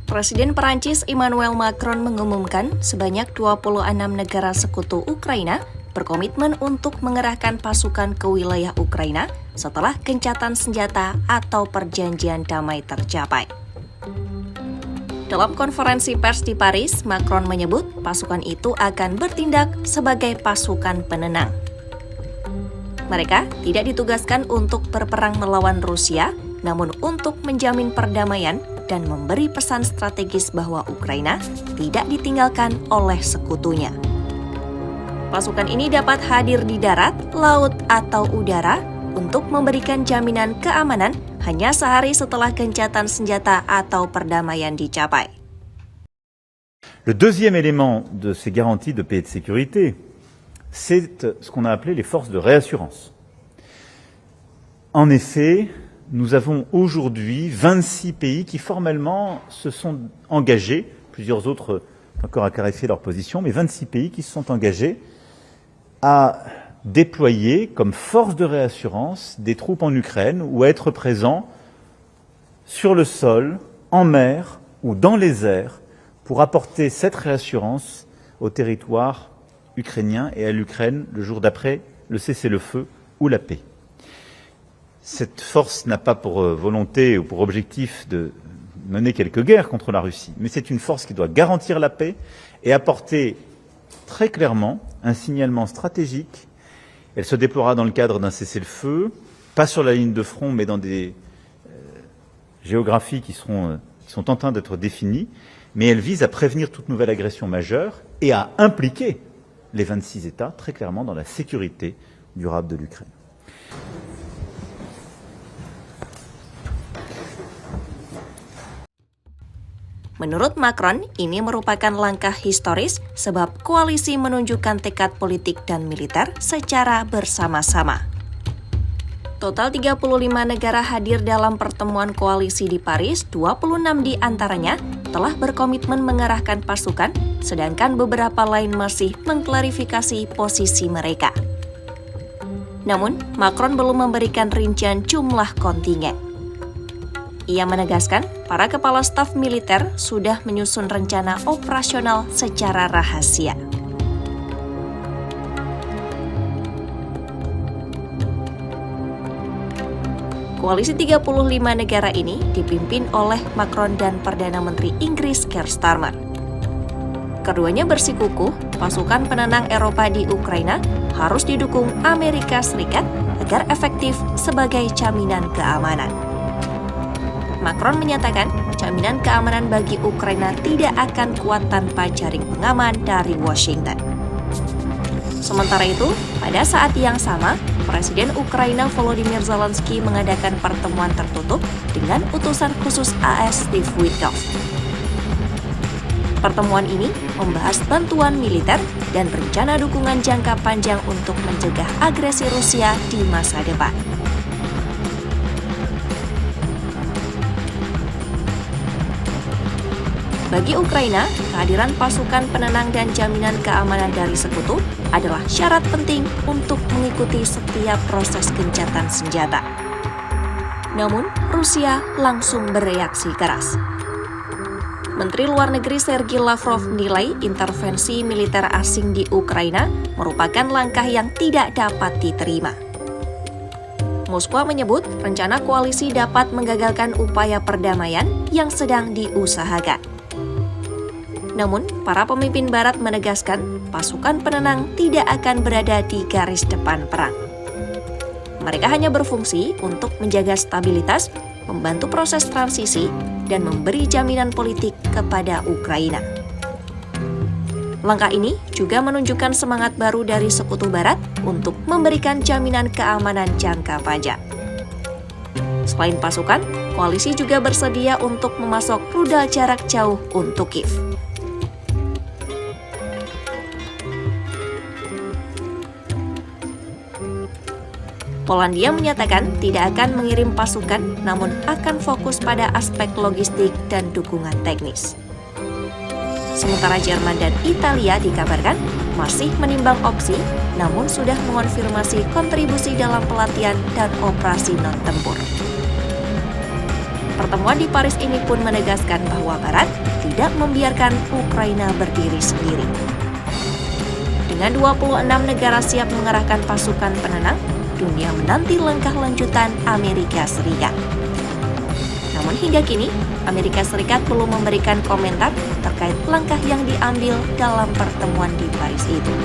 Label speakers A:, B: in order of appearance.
A: Presiden Perancis Emmanuel Macron mengumumkan sebanyak 26 negara sekutu Ukraina berkomitmen untuk mengerahkan pasukan ke wilayah Ukraina setelah gencatan senjata atau perjanjian damai tercapai. Dalam konferensi pers di Paris, Macron menyebut pasukan itu akan bertindak sebagai pasukan penenang. Mereka tidak ditugaskan untuk berperang melawan Rusia, namun untuk menjamin perdamaian dan memberi pesan strategis bahwa Ukraina tidak ditinggalkan oleh sekutunya. Pasukan ini dapat hadir di darat, laut, atau udara untuk memberikan jaminan keamanan hanya sehari setelah gencatan senjata atau perdamaian dicapai.
B: Le deuxième élément de ces garanties de paix et de sécurité, c'est ce qu'on a appelé les forces de réassurance. En effet, nous avons aujourd'hui 26 pays qui formellement se sont engagés, plusieurs autres encore à clarifier leur position, mais 26 pays qui se sont engagés à déployer comme force de réassurance des troupes en Ukraine ou à être présents sur le sol, en mer ou dans les airs pour apporter cette réassurance au territoire ukrainien et à l'Ukraine le jour d'après le cessez-le-feu ou la paix. Cette force n'a pas pour volonté ou pour objectif de mener quelques guerres contre la Russie, mais c'est une force qui doit garantir la paix et apporter très clairement un signalement stratégique. Elle se déploiera dans le cadre d'un cessez-le-feu, pas sur la ligne de front, mais dans des géographies qui sont en train d'être définies, mais elle vise à prévenir toute nouvelle agression majeure et à impliquer les 26 États très clairement dans la sécurité durable de l'Ukraine.
A: Menurut Macron, ini merupakan langkah historis sebab koalisi menunjukkan tekad politik dan militer secara bersama-sama. Total 35 negara hadir dalam pertemuan koalisi di Paris, 26 di antaranya telah berkomitmen mengerahkan pasukan, sedangkan beberapa lain masih mengklarifikasi posisi mereka. Namun, Macron belum memberikan rincian jumlah kontingen. Ia menegaskan, para kepala staf militer sudah menyusun rencana operasional secara rahasia. Koalisi 35 negara ini dipimpin oleh Macron dan Perdana Menteri Inggris Keir Starmer. Keduanya bersikukuh pasukan penenang Eropa di Ukraina harus didukung Amerika Serikat agar efektif sebagai jaminan keamanan. Macron menyatakan jaminan keamanan bagi Ukraina tidak akan kuat tanpa jaring pengaman dari Washington. Sementara itu, pada saat yang sama, Presiden Ukraina Volodymyr Zelensky mengadakan pertemuan tertutup dengan utusan khusus AS Steve Witkoff. Pertemuan ini membahas bantuan militer dan rencana dukungan jangka panjang untuk mencegah agresi Rusia di masa depan. Bagi Ukraina, kehadiran pasukan penenang dan jaminan keamanan dari sekutu adalah syarat penting untuk mengikuti setiap proses gencatan senjata. Namun, Rusia langsung bereaksi keras. Menteri Luar Negeri Sergei Lavrov menilai intervensi militer asing di Ukraina merupakan langkah yang tidak dapat diterima. Moskwa menyebut rencana koalisi dapat menggagalkan upaya perdamaian yang sedang diusahakan. Namun, para pemimpin Barat menegaskan pasukan penenang tidak akan berada di garis depan perang. Mereka hanya berfungsi untuk menjaga stabilitas, membantu proses transisi, dan memberi jaminan politik kepada Ukraina. Langkah ini juga menunjukkan semangat baru dari sekutu Barat untuk memberikan jaminan keamanan jangka panjang. Selain pasukan, koalisi juga bersedia untuk memasok rudal jarak jauh untuk Kiev. Polandia menyatakan tidak akan mengirim pasukan, namun akan fokus pada aspek logistik dan dukungan teknis. Sementara Jerman dan Italia dikabarkan masih menimbang opsi, namun sudah mengonfirmasi kontribusi dalam pelatihan dan operasi non-tempur. Pertemuan di Paris ini pun menegaskan bahwa Barat tidak membiarkan Ukraina berdiri sendiri. Dengan 26 negara siap mengerahkan pasukan penenang, dunia menanti langkah lanjutan Amerika Serikat. Namun hingga kini, Amerika Serikat belum memberikan komentar terkait langkah yang diambil dalam pertemuan di Paris itu.